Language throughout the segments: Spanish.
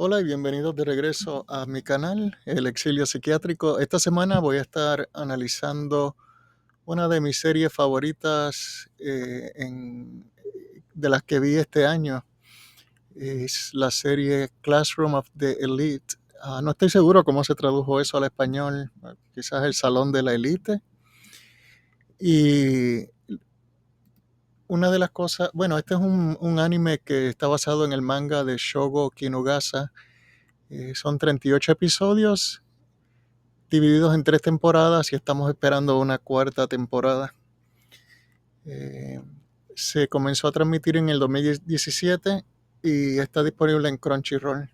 Hola y bienvenidos de regreso a mi canal, El Exilio Psiquiátrico. Esta semana voy a estar analizando una de mis series favoritas de las que vi este año. Es la serie Classroom of the Elite. No estoy seguro cómo se tradujo eso al español, quizás El Salón de la Elite. Y una de las cosas, bueno, este es un anime que está basado en el manga de Shogo Kinugasa. Son 38 episodios divididos en 3 temporadas y estamos esperando una cuarta temporada. Eh, Se comenzó a transmitir en el 2017 y está disponible en Crunchyroll.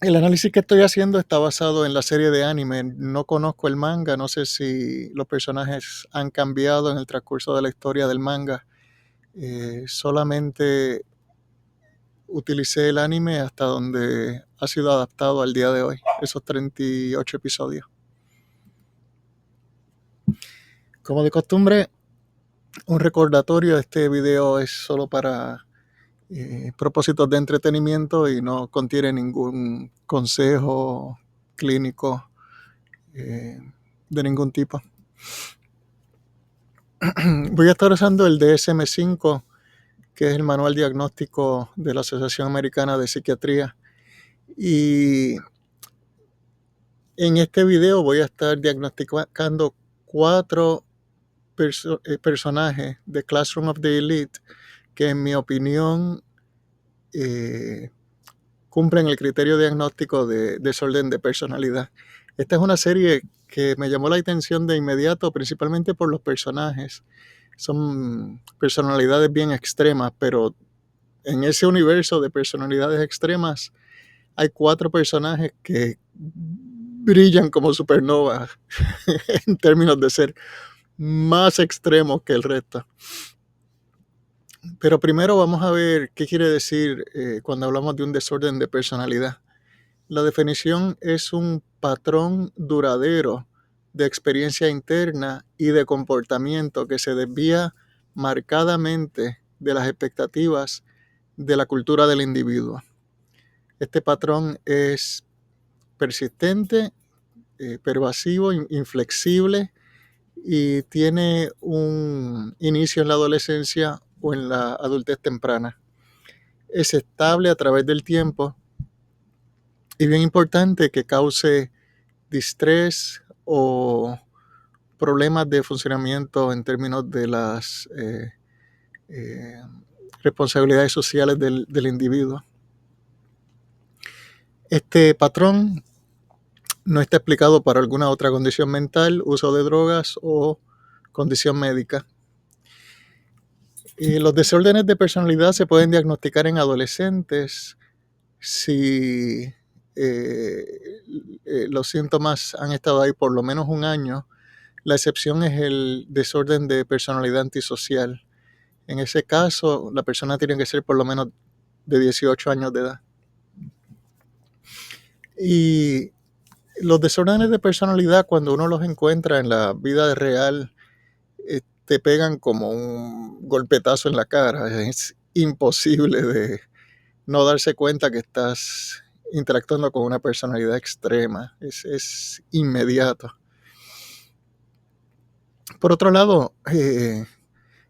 El análisis que estoy haciendo está basado en la serie de anime. No conozco el manga, no sé si los personajes han cambiado en el transcurso de la historia del manga. Solamente utilicé el anime hasta donde ha sido adaptado al día de hoy, esos 38 episodios. Como de costumbre, un recordatorio: este video es solo para propósitos de entretenimiento y no contiene ningún consejo clínico de ningún tipo. Voy a estar usando el DSM-5, que es el manual diagnóstico de la Asociación Americana de Psiquiatría, y en este video voy a estar diagnosticando 4 personajes de Classroom of the Elite que, en mi opinión, cumplen el criterio diagnóstico de desorden de personalidad. Esta es una serie que me llamó la atención de inmediato, principalmente por los personajes. Son personalidades bien extremas, pero en ese universo de personalidades extremas hay 4 personajes que brillan como supernovas en términos de ser más extremos que el resto. Pero primero vamos a ver qué quiere decir cuando hablamos de un desorden de personalidad. La definición es un patrón duradero de experiencia interna y de comportamiento que se desvía marcadamente de las expectativas de la cultura del individuo. Este patrón es persistente, pervasivo, inflexible, y tiene un inicio en la adolescencia o en la adultez temprana. Es estable a través del tiempo y, bien importante, que cause distrés o problemas de funcionamiento en términos de las eh, responsabilidades sociales del individuo. Este patrón no está explicado para alguna otra condición mental, uso de drogas o condición médica. Los desórdenes de personalidad se pueden diagnosticar en adolescentes si los síntomas han estado ahí por lo menos un año. La excepción es el desorden de personalidad antisocial. En ese caso, la persona tiene que ser por lo menos de 18 años de edad. Y los desórdenes de personalidad, cuando uno los encuentra en la vida real, te pegan como un golpetazo en la cara. Es imposible de no darse cuenta que estás interactuando con una personalidad extrema. Es inmediato. Por otro lado,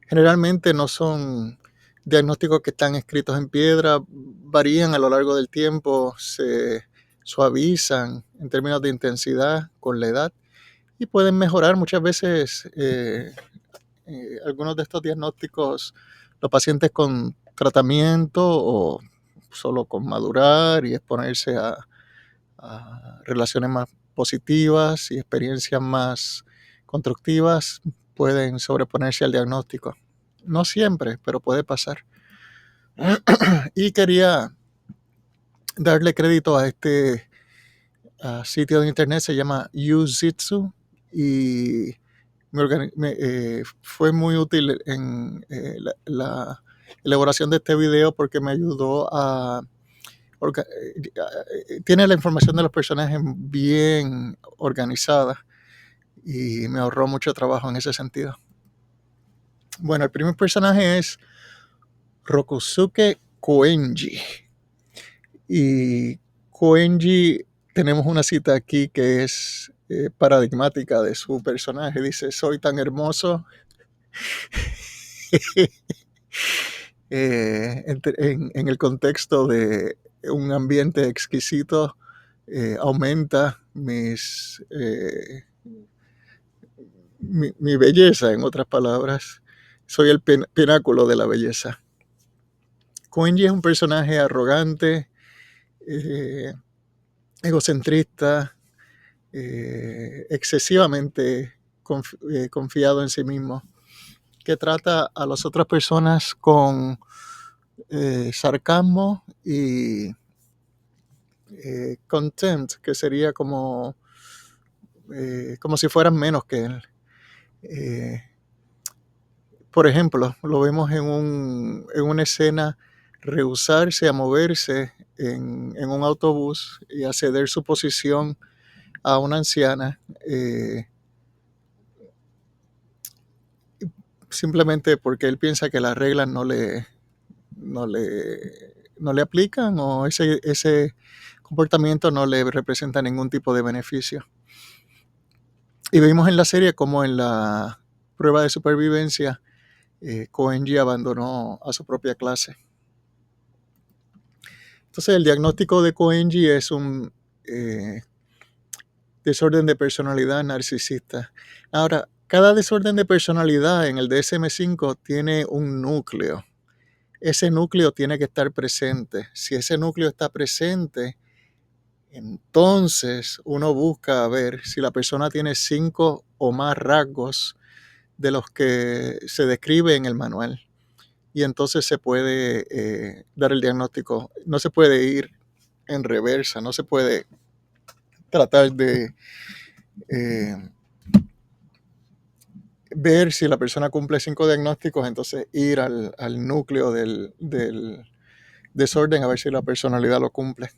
generalmente no son diagnósticos que están escritos en piedra, varían a lo largo del tiempo, se suavizan en términos de intensidad con la edad y pueden mejorar. Muchas veces algunos de estos diagnósticos, los pacientes con tratamiento o solo con madurar y exponerse a relaciones más positivas y experiencias más constructivas, pueden sobreponerse al diagnóstico. No siempre, pero puede pasar. Y quería darle crédito a este sitio de internet, se llama Uzitsu, y fue muy útil en la elaboración de este video porque me ayudó a... Tiene la información de los personajes bien organizada y me ahorró mucho trabajo en ese sentido. Bueno, el primer personaje es Rokusuke Koenji. Y Koenji, tenemos una cita aquí que es paradigmática de su personaje. Dice, soy tan hermoso en el contexto de un ambiente exquisito, aumenta mi belleza, en otras palabras. Soy el pináculo de la belleza. Koenji es un personaje arrogante, eh, egocentrista, excesivamente confiado en sí mismo, que trata a las otras personas con sarcasmo y contempt, que sería como si fueran menos que él. Por ejemplo, lo vemos en una escena rehusarse a moverse en un autobús y a ceder su posición a una anciana, simplemente porque él piensa que las reglas no le aplican, o ese comportamiento no le representa ningún tipo de beneficio. Y vimos en la serie como en la prueba de supervivencia, Koenji abandonó a su propia clase. Entonces, el diagnóstico de Koenji es un desorden de personalidad narcisista. Ahora, cada desorden de personalidad en el DSM-5 tiene un núcleo. Ese núcleo tiene que estar presente. Si ese núcleo está presente, entonces uno busca ver si la persona tiene 5 o más rasgos de los que se describe en el manual. Y entonces se puede dar el diagnóstico. No se puede ir en reversa, no se puede tratar de ver si la persona cumple 5 diagnósticos, entonces ir al núcleo del desorden a ver si la personalidad lo cumple.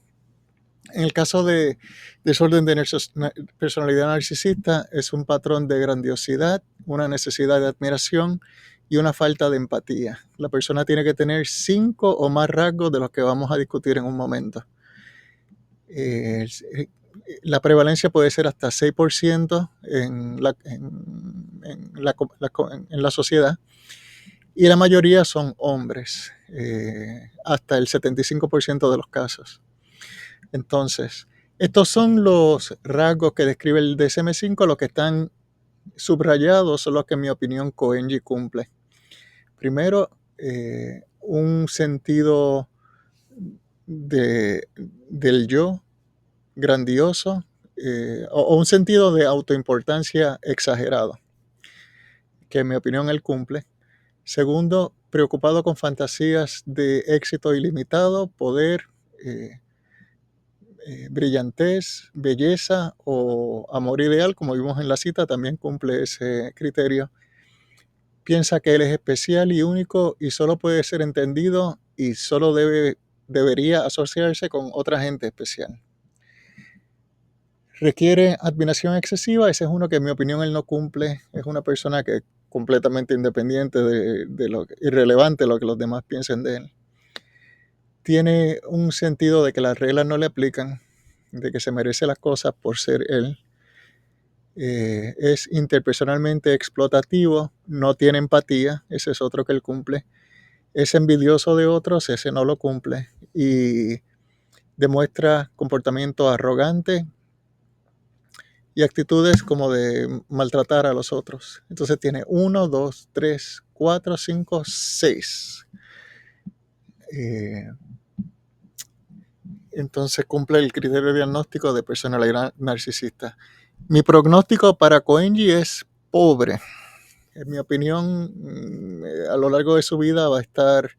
En el caso de desorden de personalidad narcisista, es un patrón de grandiosidad, una necesidad de admiración y una falta de empatía. La persona tiene que tener 5 o más rasgos de los que vamos a discutir en un momento. La prevalencia puede ser hasta 6% en la sociedad, y la mayoría son hombres, hasta el 75% de los casos. Entonces, estos son los rasgos que describe el DSM-5. Los que están subrayados son los que, en mi opinión, Koenji cumple. Primero, un sentido del yo grandioso, o un sentido de autoimportancia exagerado, que en mi opinión él cumple. Segundo, preocupado con fantasías de éxito ilimitado, poder, brillantez, belleza o amor ideal, como vimos en la cita, también cumple ese criterio. Piensa que él es especial y único y solo puede ser entendido y solo debería asociarse con otra gente especial. Requiere admiración excesiva. Ese es uno que en mi opinión él no cumple. Es una persona que es completamente independiente de lo irrelevante lo que los demás piensen de él. Tiene un sentido de que las reglas no le aplican, de que se merece las cosas por ser él. Es interpersonalmente explotativo, no tiene empatía, ese es otro que él cumple. Es envidioso de otros, ese no lo cumple. Y demuestra comportamiento arrogante y actitudes como de maltratar a los otros. Entonces tiene 1, 2, 3, 4, 5, 6. Entonces cumple el criterio diagnóstico de personalidad narcisista. Mi pronóstico para Koenji es pobre. En mi opinión, a lo largo de su vida va a estar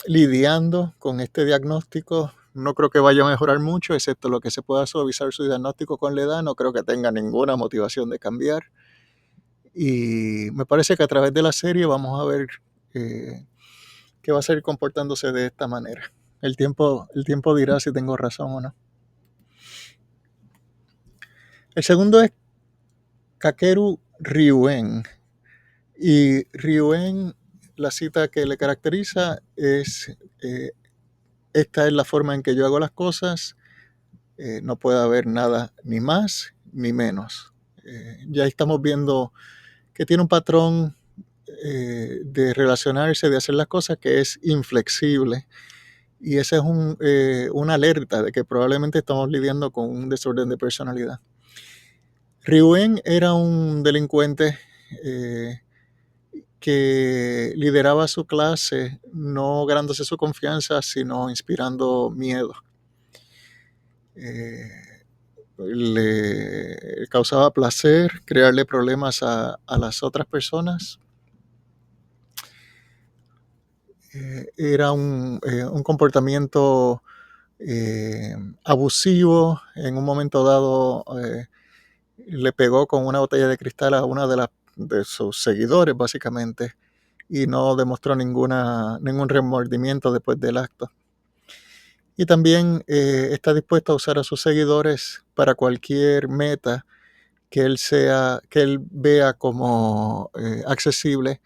lidiando con este diagnóstico. No creo que vaya a mejorar mucho, excepto lo que se pueda suavizar su diagnóstico con la edad. No creo que tenga ninguna motivación de cambiar. Y me parece que a través de la serie vamos a ver que va a seguir comportándose de esta manera. El tiempo dirá si tengo razón o no. El segundo es Kakeru Ryuen. Y Ryuen, la cita que le caracteriza es esta es la forma en que yo hago las cosas, no puede haber nada ni más ni menos. Ya estamos viendo que tiene un patrón de relacionarse, de hacer las cosas que es inflexible. Y esa es una alerta de que probablemente estamos lidiando con un desorden de personalidad. Ryuen era un delincuente que lideraba su clase no ganándose su confianza, sino inspirando miedo. Le causaba placer crearle problemas a las otras personas. Era un comportamiento abusivo. En un momento dado le pegó con una botella de cristal a una de sus seguidores, básicamente, y no demostró ningún remordimiento después del acto. Y también está dispuesto a usar a sus seguidores para cualquier meta que él vea como accesible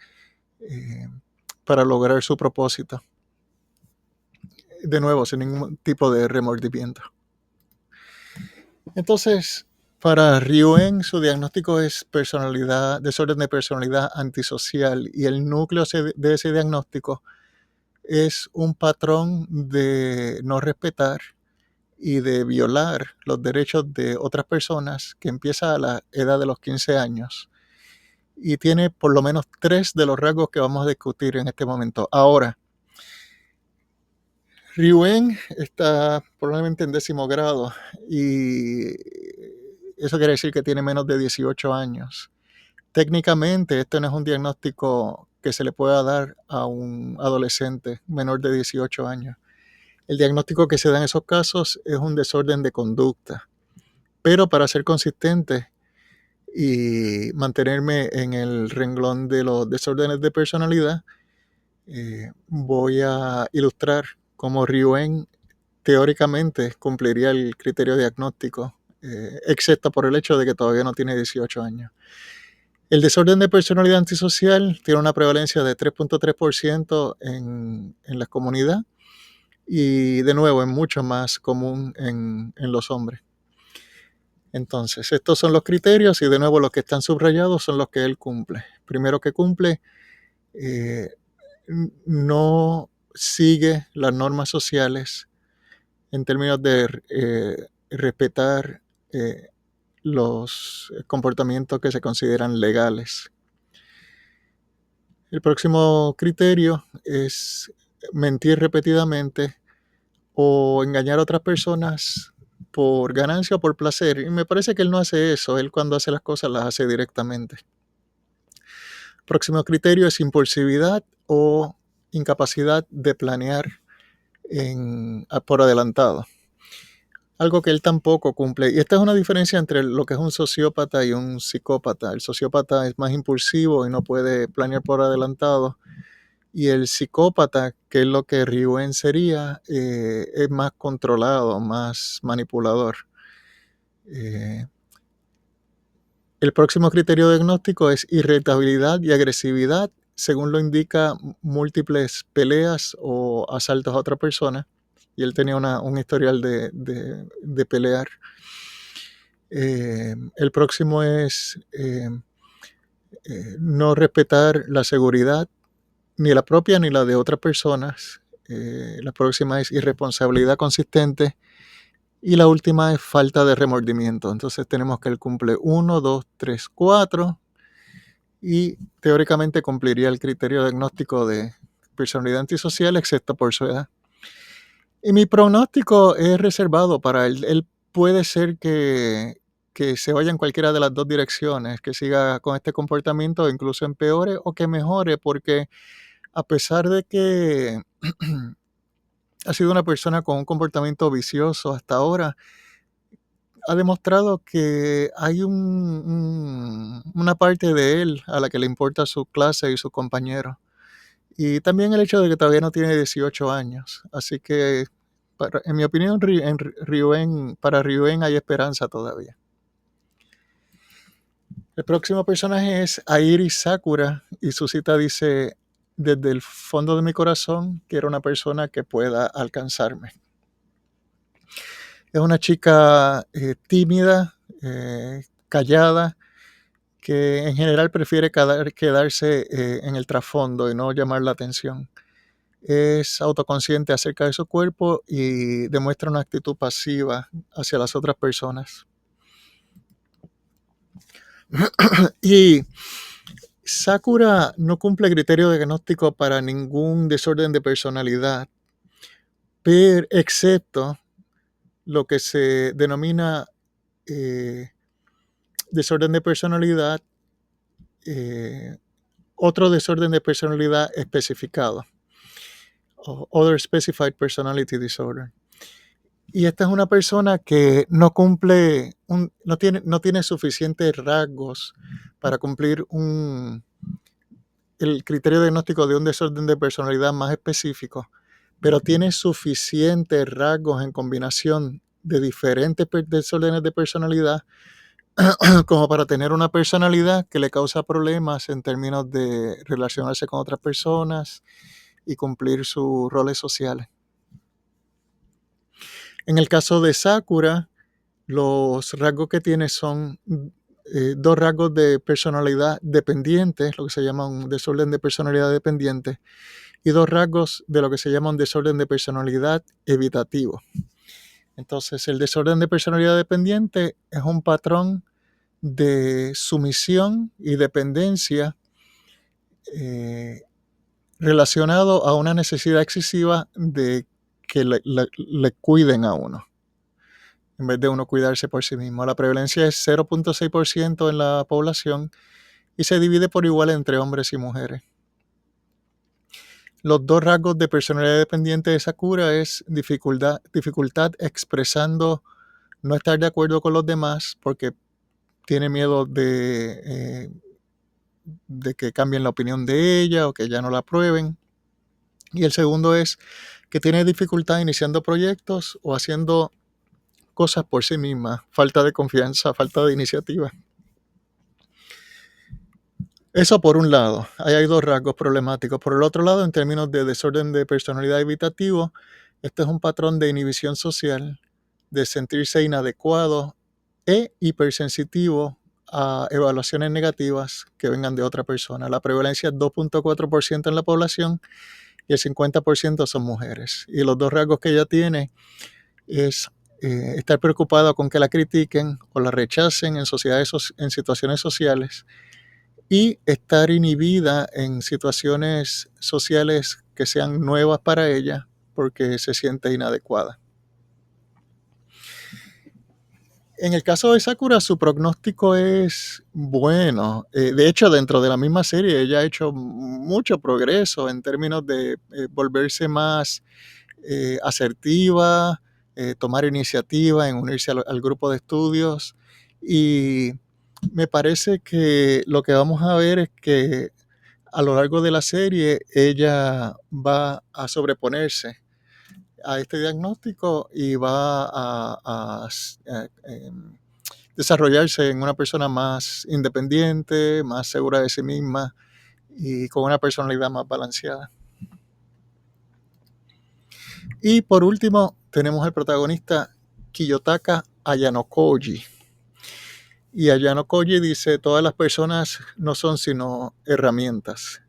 para lograr su propósito. De nuevo, sin ningún tipo de remordimiento. Entonces, para Ryuen, su diagnóstico es desorden de personalidad antisocial, y el núcleo de ese diagnóstico es un patrón de no respetar y de violar los derechos de otras personas que empieza a la edad de los 15 años y tiene por lo menos 3 de los rasgos que vamos a discutir en este momento. Ahora, Ryuen está probablemente en 10º grado y eso quiere decir que tiene menos de 18 años. Técnicamente, esto no es un diagnóstico que se le pueda dar a un adolescente menor de 18 años. El diagnóstico que se da en esos casos es un desorden de conducta. Pero para ser consistente y mantenerme en el renglón de los desórdenes de personalidad, voy a ilustrar cómo Ryuen teóricamente cumpliría el criterio diagnóstico, excepto por el hecho de que todavía no tiene 18 años. El desorden de personalidad antisocial tiene una prevalencia de 3.3% en la comunidad y, de nuevo, es mucho más común en los hombres. Entonces, estos son los criterios y, de nuevo, los que están subrayados son los que él cumple. Primero que cumple, no sigue las normas sociales en términos de respetar los comportamientos que se consideran legales. El próximo criterio es mentir repetidamente o engañar a otras personas por ganancia o por placer. Y me parece que él no hace eso. Él, cuando hace las cosas, las hace directamente. Próximo criterio es impulsividad o incapacidad de planear por adelantado. Algo que él tampoco cumple. Y esta es una diferencia entre lo que es un sociópata y un psicópata. El sociópata es más impulsivo y no puede planear por adelantado. Y el psicópata, que es lo que Ryuen sería, es más controlado, más manipulador. El próximo criterio diagnóstico es irritabilidad y agresividad, según lo indica múltiples peleas o asaltos a otra persona. Y él tenía un historial de pelear. El próximo es no respetar la seguridad, ni la propia ni la de otras personas. La próxima es irresponsabilidad consistente. Y la última es falta de remordimiento. Entonces tenemos que él cumple 1, 2, 3, 4 y teóricamente cumpliría el criterio diagnóstico de personalidad antisocial, excepto por su edad. Y mi pronóstico es reservado para él. Él puede ser que se vaya en cualquiera de las dos direcciones, que siga con este comportamiento o incluso empeore o que mejore, porque a pesar de que ha sido una persona con un comportamiento vicioso hasta ahora, ha demostrado que hay una parte de él a la que le importa su clase y sus compañeros. Y también el hecho de que todavía no tiene 18 años. Así que, en mi opinión, para Ryuen hay esperanza todavía. El próximo personaje es Airi Sakura y su cita dice: desde el fondo de mi corazón quiero una persona que pueda alcanzarme. Es una chica tímida, callada, que en general prefiere quedarse en el trasfondo y no llamar la atención. Es autoconsciente acerca de su cuerpo y demuestra una actitud pasiva hacia las otras personas. Y Sakura no cumple criterio diagnóstico para ningún desorden de personalidad, excepto lo que se denomina desorden de personalidad, otro desorden de personalidad especificado, Other Specified Personality Disorder. Y esta es una persona que no tiene suficientes rasgos para cumplir el criterio diagnóstico de un desorden de personalidad más específico, pero tiene suficientes rasgos en combinación de diferentes desórdenes de personalidad como para tener una personalidad que le causa problemas en términos de relacionarse con otras personas y cumplir sus roles sociales. En el caso de Sakura, los rasgos que tiene son dos rasgos de personalidad dependientes, lo que se llama un desorden de personalidad dependiente, y dos rasgos de lo que se llama un desorden de personalidad evitativo. Entonces, el desorden de personalidad dependiente es un patrón de sumisión y dependencia relacionado a una necesidad excesiva de que le cuiden a uno, en vez de uno cuidarse por sí mismo. La prevalencia es 0.6% en la población y se divide por igual entre hombres y mujeres. Los dos rasgos de personalidad dependiente de Sakura es dificultad expresando no estar de acuerdo con los demás porque tiene miedo de que cambien la opinión de ella o que ya no la aprueben. Y el segundo es que tiene dificultad iniciando proyectos o haciendo cosas por sí misma, falta de confianza, falta de iniciativa. Eso por un lado, ahí hay dos rasgos problemáticos. Por el otro lado, en términos de desorden de personalidad evitativo, este es un patrón de inhibición social, de sentirse inadecuado e hipersensitivo a evaluaciones negativas que vengan de otra persona. La prevalencia es 2.4% en la población y el 50% son mujeres. Y los dos rasgos que ella tiene es estar preocupada con que la critiquen o la rechacen en situaciones sociales y estar inhibida en situaciones sociales que sean nuevas para ella porque se siente inadecuada. En el caso de Sakura, su pronóstico es bueno. De hecho, dentro de la misma serie, ella ha hecho mucho progreso en términos de volverse más asertiva, tomar iniciativa en unirse al grupo de estudios. Y me parece que lo que vamos a ver es que a lo largo de la serie ella va a sobreponerse a este diagnóstico y va a desarrollarse en una persona más independiente, más segura de sí misma y con una personalidad más balanceada. Y por último, tenemos al protagonista Kiyotaka Ayanokoji. Y Ayanokoji dice, todas las personas no son sino herramientas.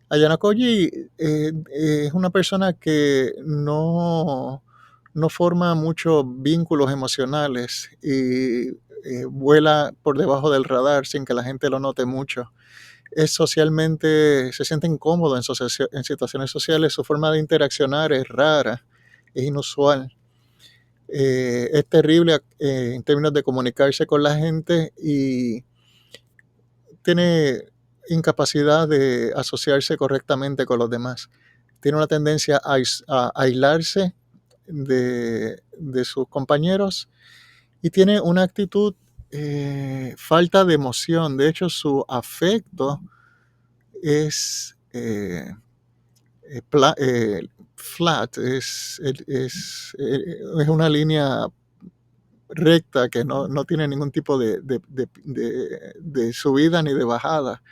Ayanokoji es una persona que no forma muchos vínculos emocionales y vuela por debajo del radar sin que la gente lo note mucho. Es socialmente, se siente incómodo en situaciones sociales, su forma de interaccionar es rara, es inusual. Es terrible en términos de comunicarse con la gente y tiene incapacidad de asociarse correctamente con los demás. Tiene una tendencia a aislarse de sus compañeros y tiene una actitud falta de emoción. De hecho, su afecto es flat, es una línea recta que no tiene ningún tipo de subida ni de bajada.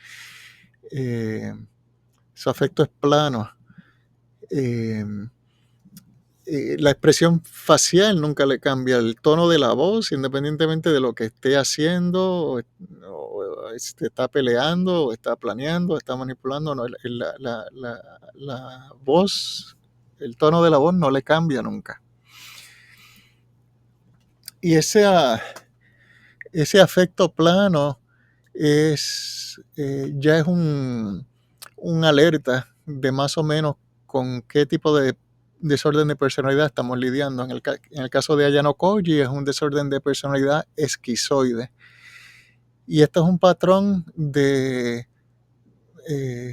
su afecto es plano. La expresión facial nunca le cambia, el tono de la voz, independientemente de lo que esté haciendo, o está peleando, o está planeando, o está manipulando, no, la voz, el tono de la voz no le cambia nunca. Y ese afecto plano ya es un alerta de más o menos con qué tipo de desorden de personalidad estamos lidiando. En el caso de Ayano Koji es un desorden de personalidad esquizoide. Y esto es un patrón de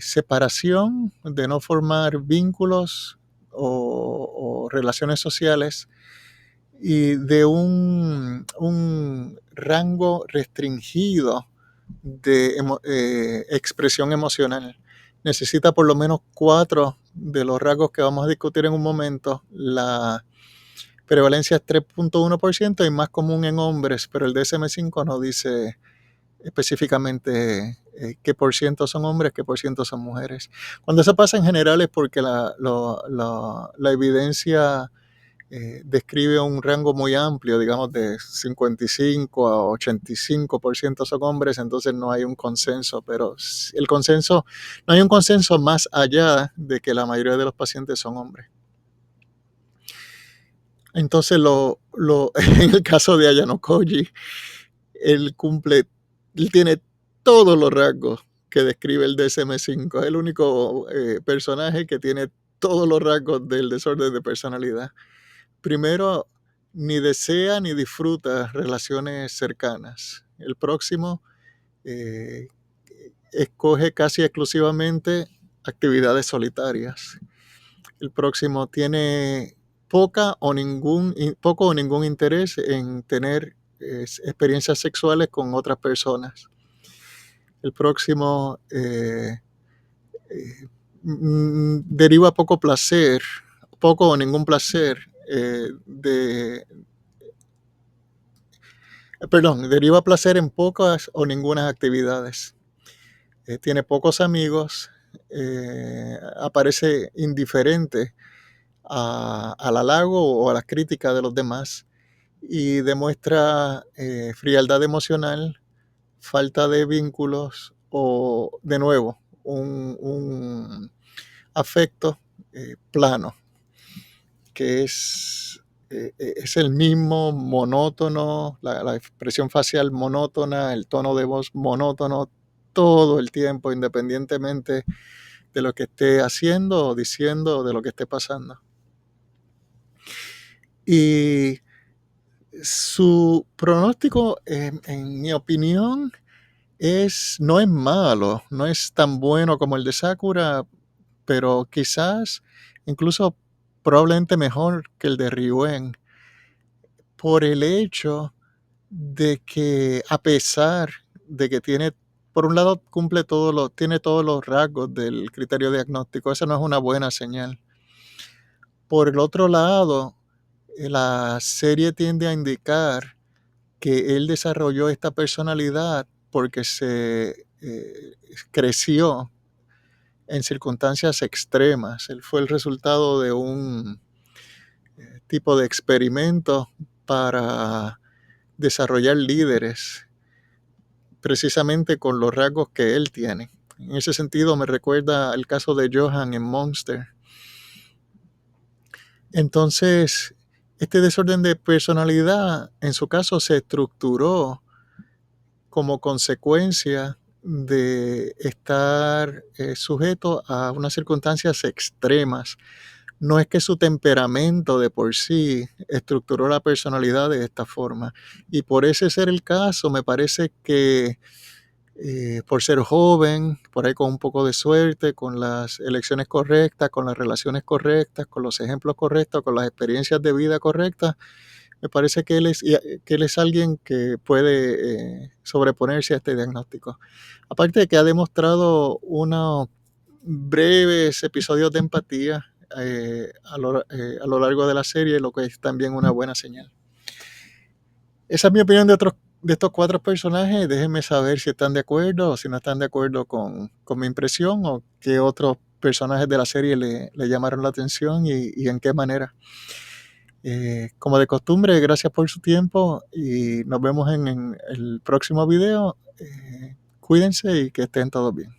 separación, de no formar vínculos o relaciones sociales, y de un rango restringido de expresión emocional. Necesita por lo menos 4 de los rasgos que vamos a discutir en un momento. La prevalencia es 3.1% y más común en hombres, pero el DSM-5 no dice específicamente qué por ciento son hombres, qué por ciento son mujeres. Cuando eso pasa en general es porque la evidencia describe un rango muy amplio, digamos de 55 a 85% son hombres, entonces no hay un consenso, pero no hay un consenso más allá de que la mayoría de los pacientes son hombres. Entonces, en el caso de Ayano Koji, él tiene todos los rasgos que describe el DSM-5, es el único personaje que tiene todos los rasgos del desorden de personalidad. Primero, ni desea ni disfruta relaciones cercanas. El próximo escoge casi exclusivamente actividades solitarias. El próximo tiene poco o ningún interés en tener experiencias sexuales con otras personas. El próximo deriva poco o ningún placer deriva placer en pocas o ninguna actividades. Tiene pocos amigos, aparece indiferente al halago o a las críticas de los demás y demuestra frialdad emocional, falta de vínculos o, de nuevo, un afecto plano, que es el mismo, monótono, la expresión facial monótona, el tono de voz monótono todo el tiempo, independientemente de lo que esté haciendo o diciendo o de lo que esté pasando. Y su pronóstico, en mi opinión, no es malo, no es tan bueno como el de Sakura, pero quizás incluso probablemente mejor que el de Ryuen, por el hecho de que, a pesar de que por un lado tiene todos los rasgos del criterio diagnóstico, esa no es una buena señal. Por el otro lado, la serie tiende a indicar que él desarrolló esta personalidad porque se creció en circunstancias extremas. Él fue el resultado de un tipo de experimento para desarrollar líderes precisamente con los rasgos que él tiene. En ese sentido me recuerda el caso de Johan en Monster. Entonces, este desorden de personalidad, en su caso, se estructuró como consecuencia de estar sujeto a unas circunstancias extremas. No es que su temperamento de por sí estructuró la personalidad de esta forma. Y por ese ser el caso, me parece que por ser joven, por ahí con un poco de suerte, con las elecciones correctas, con las relaciones correctas, con los ejemplos correctos, con las experiencias de vida correctas, me parece que él es alguien que puede sobreponerse a este diagnóstico. Aparte de que ha demostrado unos breves episodios de empatía a lo largo de la serie, lo que es también una buena señal. Esa es mi opinión de estos 4 personajes. Déjenme saber si están de acuerdo o si no están de acuerdo con mi impresión, o qué otros personajes de la serie le llamaron la atención y en qué manera. Como de costumbre, gracias por su tiempo y nos vemos en el próximo video. Cuídense y que estén todos bien.